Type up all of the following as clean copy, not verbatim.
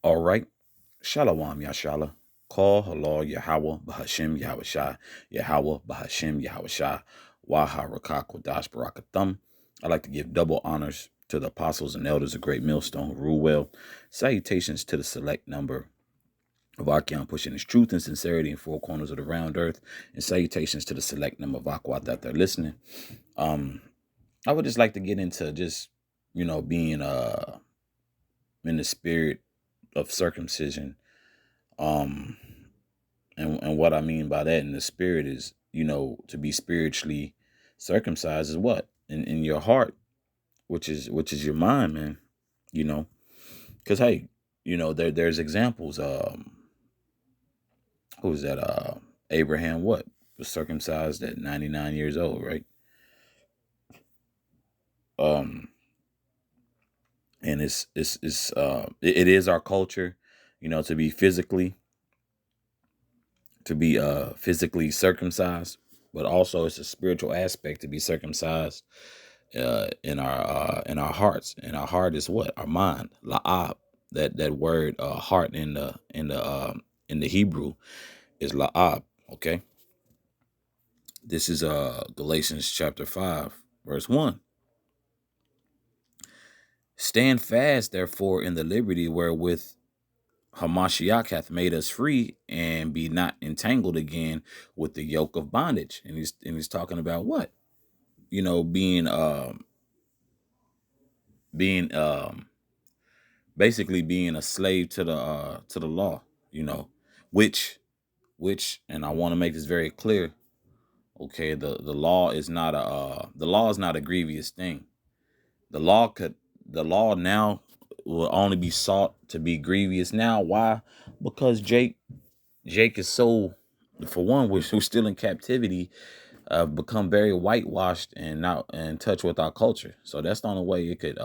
All right. Shalom Yashala. Call Halal Yahweh Bahashim Yahushai. Yahweh Bahashim Yahushai. Waha Rakak Wadash Barakathum. I'd like to give double honors to the apostles and elders of Great Millstone who rule well. Salutations to the select number of Achion pushing his truth and sincerity in four corners of the round earth. And salutations to the select number of Aquat that they're listening. I would just like to get into just, being in the spirit of circumcision. Um and what I mean by that in the spirit is, to be spiritually circumcised is what? In your heart, which is your mind, man. You know, because hey, there's examples. Who was that? Abraham what? Was circumcised at 99 years old, right? Um and it is our culture, to be physically circumcised, but also it's a spiritual aspect to be circumcised in our hearts. And our heart is what? Our mind, la'ab. That word heart in the Hebrew is la'ab. Okay, this is Galatians chapter 5 verse 1. Stand fast, therefore, in the liberty wherewith Hamashiach hath made us free, and be not entangled again with the yoke of bondage. And he's talking about what? Being basically being a slave to the law, which and I want to make this very clear. Okay, the law is not a grievous thing. The law now will only be sought to be grievous now. Why? Because Jake is so, for one, we're still in captivity, become very whitewashed and not in touch with our culture. So that's the only way it could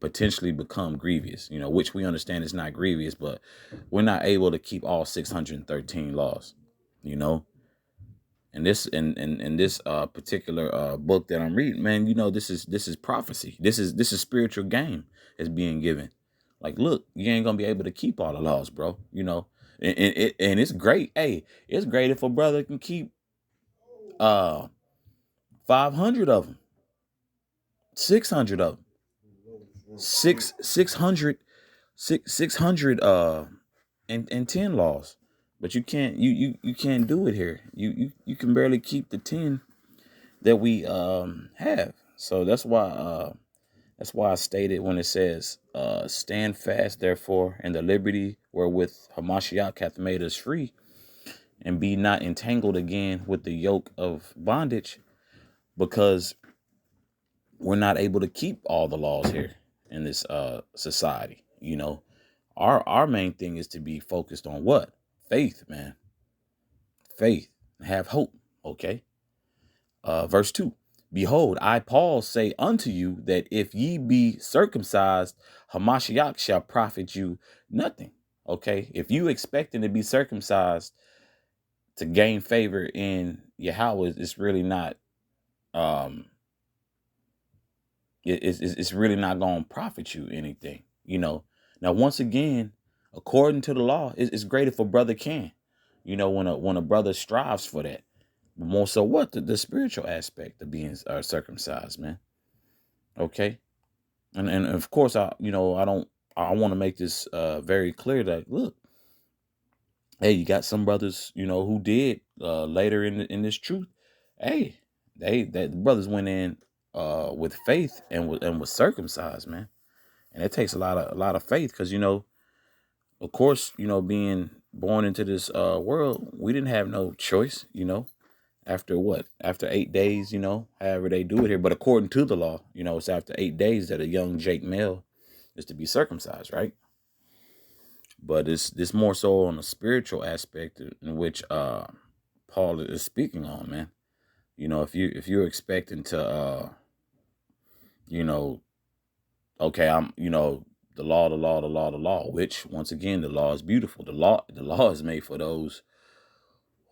potentially become grievous, which we understand is not grievous, but we're not able to keep all 613 laws, you know. And this in this particular book that I'm reading, man, this is prophecy. This is spiritual game is being given. Like, look, you ain't gonna be able to keep all the laws, bro. And it's great. Hey, it's great if a brother can keep uh 500 of them, 600 of them, 600 600 and 10 laws. But you can't do it here. You can barely keep the 10 that we have. So that's why I stated when it says stand fast therefore in the liberty wherewith Hamashiach hath made us free, and be not entangled again with the yoke of bondage, because we're not able to keep all the laws here in this society. Our main thing is to be focused on what? Faith, man. Faith. Have hope. Okay. Verse 2. Behold, I, Paul, say unto you that if ye be circumcised, Hamashiach shall profit you nothing. Okay. If you expecting to be circumcised to gain favor in Yahweh, it's really not it's really not going to profit you anything. Now, once again, according to the law, it's great if a brother can, when a brother strives for that. But more so what? The spiritual aspect of being circumcised, man. Okay. And of course, I want to make this very clear that, look, hey, you got some brothers, who did later in this truth. Hey, the brothers went in with faith and was circumcised, man. And it takes a lot of faith, because of course, being born into this world, we didn't have no choice. After what? After 8 days, however they do it here. But according to the law, it's after 8 days that a young Jake male is to be circumcised, right? But it's this more so on a spiritual aspect in which Paul is speaking on, man. If you're expecting to okay, the law, which once again, the law is beautiful. The law is made for those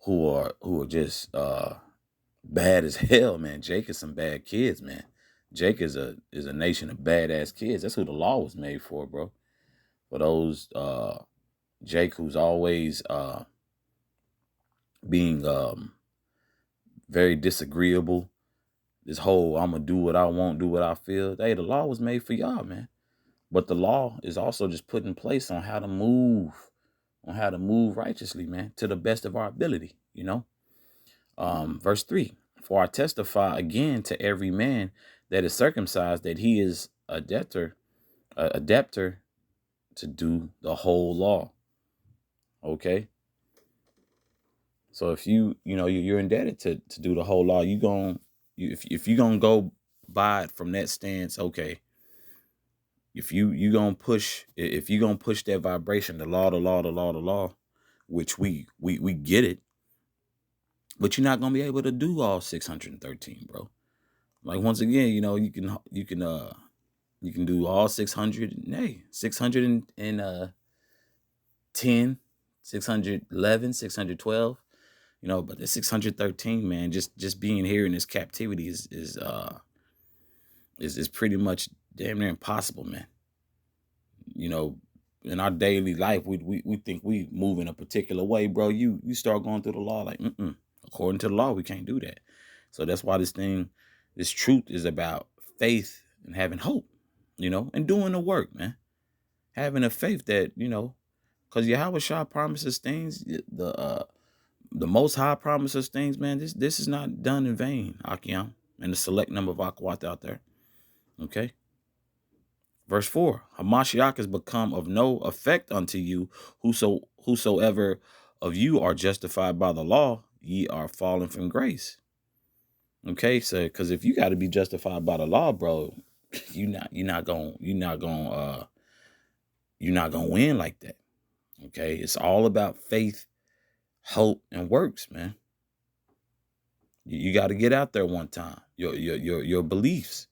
who are just bad as hell, man. Jake is some bad kids, man. Jake is a nation of badass kids. That's who the law was made for, bro. For those Jake who's always being very disagreeable, this whole I'm gonna do what I want, do what I feel. Hey, the law was made for y'all, man. But the law is also just put in place on how to move, righteously, man, to the best of our ability, Verse 3, for I testify again to every man that is circumcised that he is a debtor to do the whole law. Okay. So if you're indebted to do the whole law, if you're gonna go by it from that stance, okay. If you're gonna push that vibration, the law, which we get it, but you're not gonna be able to do all 613, bro. Like, once again, you can do all 600, 610, 611, 612, but the 613, man, just being here in this captivity is pretty much damn near impossible, man. In our daily life, we think we move in a particular way, bro. You start going through the law like, according to the law, we can't do that. So that's why this truth is about faith and having hope, and doing the work, man. Having a faith that, because Yahweh Shah promises things, the Most High promises things, man. This is not done in vain, Akiam, and the select number of Akwat out there. Okay. Verse 4, Hamashiach has become of no effect unto you, whosoever of you are justified by the law, ye are fallen from grace. Okay, so because if you got to be justified by the law, bro, you're not gonna win like that. Okay, it's all about faith, hope, and works, man. You got to get out there one time. Your beliefs.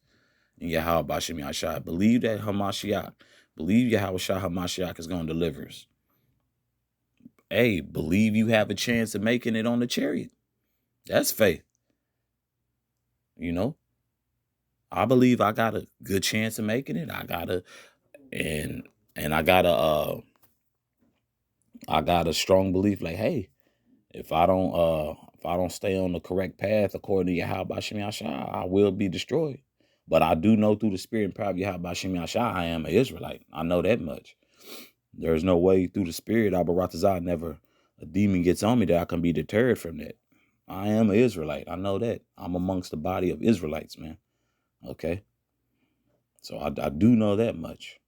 Yahweh Bashem Yashai. Believe that Hamashiach. Believe Yahweh Shah Hamashiach is going to deliver us. Hey, believe you have a chance of making it on the chariot. That's faith. I believe I got a good chance of making it. I got a strong belief, like, hey, if I don't stay on the correct path according to Yahweh Bashem Yashai, I will be destroyed. But I do know through the spirit and power of Yahweh Bashem Yashai, I am an Israelite. I know that much. There's no way through the spirit, Abaratazah, never a demon gets on me that I can be deterred from that. I am an Israelite. I know that. I'm amongst the body of Israelites, man. Okay. So I do know that much,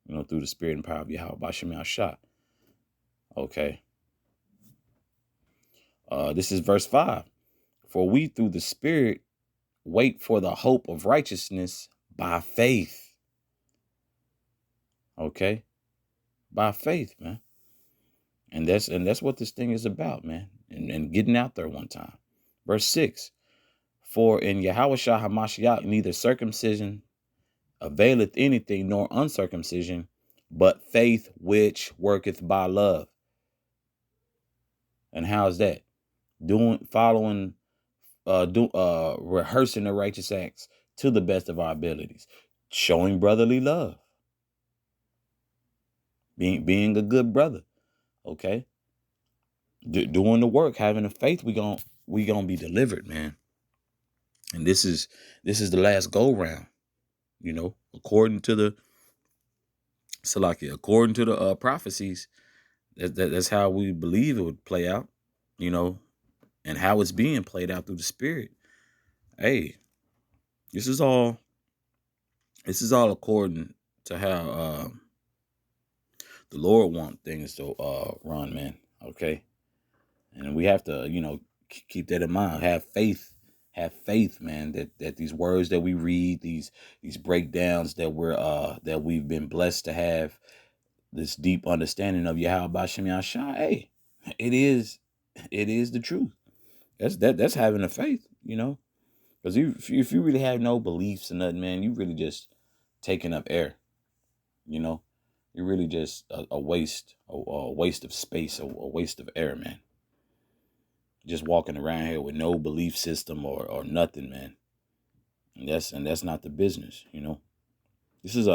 through the spirit and power of Yahweh Bashem Yashai. Okay. This is verse 5. For we through the spirit wait for the hope of righteousness by faith. Okay? By faith, man. And that's what this thing is about, man. And getting out there one time. Verse 6. For in Yahweh Shah HaMashiach neither circumcision availeth anything nor uncircumcision, but faith which worketh by love. And how is that? Rehearsing the righteous acts to the best of our abilities, showing brotherly love, being a good brother, okay, doing the work, having the faith, we gonna be delivered, man. And this is the last go round, according to the Salakia, according to the prophecies. That's how we believe it would play out, and how it's being played out through the spirit. Hey, this is all according to how the Lord want things to run, man. Okay. And we have to, keep that in mind. Have faith, man, that these words that we read, these breakdowns that we've been blessed to have, this deep understanding of Yahweh Bashem Yashai, hey, it is the truth. That's having a faith, because if you really have no beliefs and nothing, man, you really just taking up air, you're really just a waste of space, a waste of air, man. Just walking around here with no belief system or nothing, man. And that's not the business, This is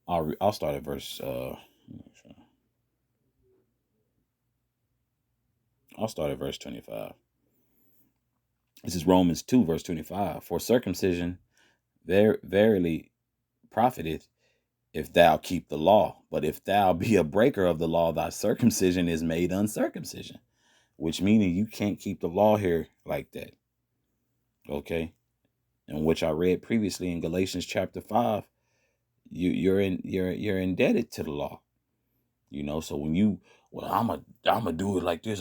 I'll start at verse. I'll start at verse 25. This is Romans 2, verse 25. For circumcision verily profiteth if thou keep the law. But if thou be a breaker of the law, thy circumcision is made uncircumcision. Which meaning you can't keep the law here like that. Okay. And which I read previously in Galatians chapter 5. You're indebted to the law. So when I'm gonna do it like this,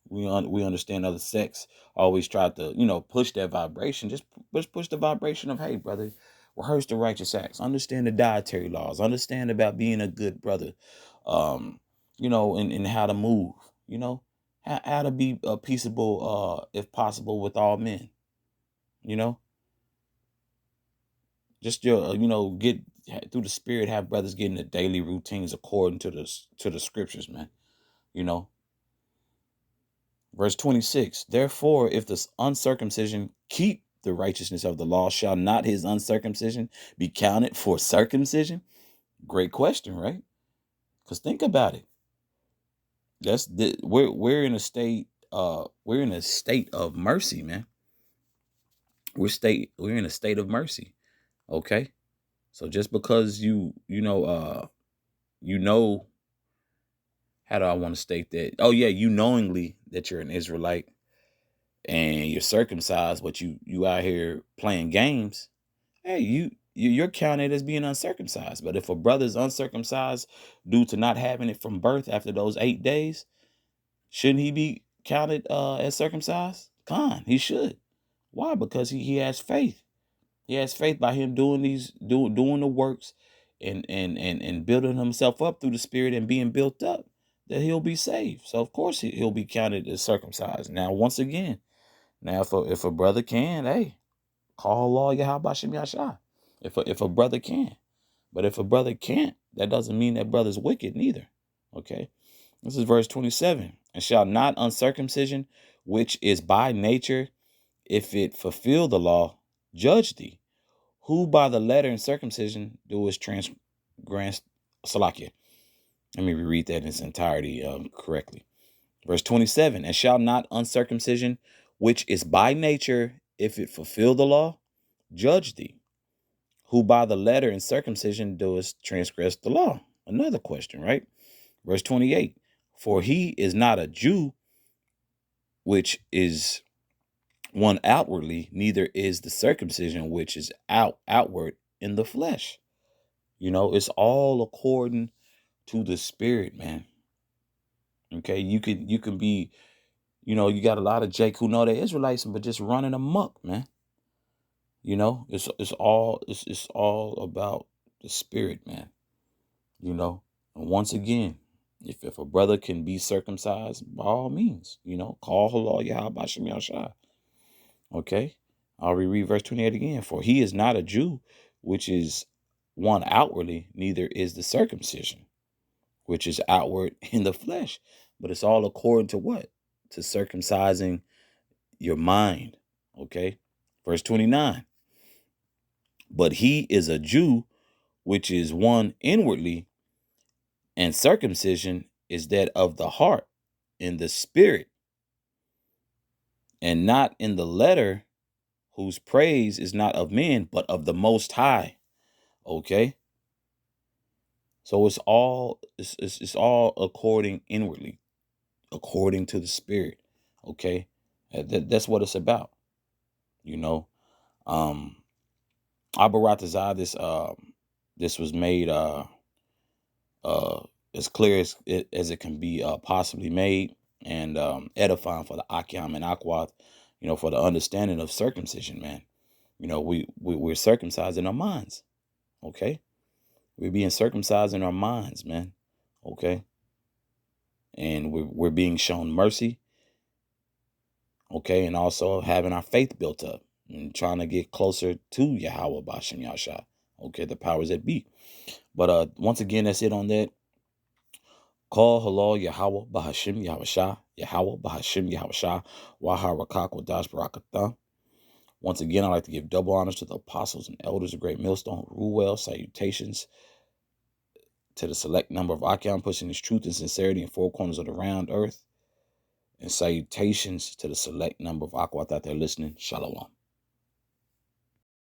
we understand other sects always try to, push that vibration. Just push the vibration of, hey, brother, rehearse the righteous acts, understand the dietary laws, understand about being a good brother, and how to move, how to be peaceable, if possible, with all men, you know, just get through the spirit, have brothers getting the daily routines according to the scriptures, man. Verse 26, therefore, if the uncircumcision keep the righteousness of the law, shall not his uncircumcision be counted for circumcision? Great question, right? Because think about it. We're in a state of mercy, man. We're in a state of mercy. Okay. So just because how do I want to state that? Oh yeah, you knowingly that you're an Israelite and you're circumcised, but you out here playing games. Hey, you're counted as being uncircumcised. But if a brother's uncircumcised due to not having it from birth after those 8 days, shouldn't he be counted as circumcised? He should. Why? Because he has faith. He has faith by him doing doing the works and building himself up through the spirit and being built up, that he'll be saved. So of course he'll be counted as circumcised. Now, once again, if a brother can, hey, call law Yahweh Shem Yashah. If a brother can. But if a brother can't, that doesn't mean that brother's wicked neither. Okay. This is verse 27. And shall not uncircumcision, which is by nature, if it fulfill the law, judge thee, who by the letter and circumcision doest transgress Salakia. Let me reread that in its entirety correctly. Verse 27, and shall not uncircumcision, which is by nature, if it fulfill the law, judge thee, who by the letter and circumcision doest transgress the law. Another question, right? Verse 28, for he is not a Jew, which is one outwardly, neither is the circumcision, which is outward in the flesh. It's all according to the spirit, man. Okay, you can be, you got a lot of Jake who know they're Israelites, but just running amok, man. It's all about the spirit, man. And once again, if a brother can be circumcised, by all means, call Halal Yahweh Shem Yashai. Okay, I'll reread verse 28 again. For he is not a Jew, which is one outwardly, neither is the circumcision, which is outward in the flesh. But it's all according to what? To circumcising your mind. Okay, verse 29. But he is a Jew, which is one inwardly, and circumcision is that of the heart, in the spirit, and not in the letter, whose praise is not of men, but of the Most High. Okay? So it's all according inwardly, according to the spirit. Okay? That's what it's about. Abaratazah, this was made as clear as it can be possibly made, and edifying for the Akyam and Akwath, for the understanding of circumcision, man. We're circumcised in our minds. Okay? We're being circumcised in our minds, man. Okay? And we're being shown mercy. Okay? And also having our faith built up and trying to get closer to Yahweh Bashem Yasha. Okay? The powers that be. But once again, that's it on that. Call halal Yahweh Bahashim Yahweh Yahweh Bahashim Yahweh Waharakak Wadash Barakatah. Once again, I'd like to give double honors to the apostles and elders of Great Millstone. Ruel, salutations. to the select number of Akim pushing his truth and sincerity in four corners of the round earth. And salutations to the select number of Aqua out there listening. Shalom.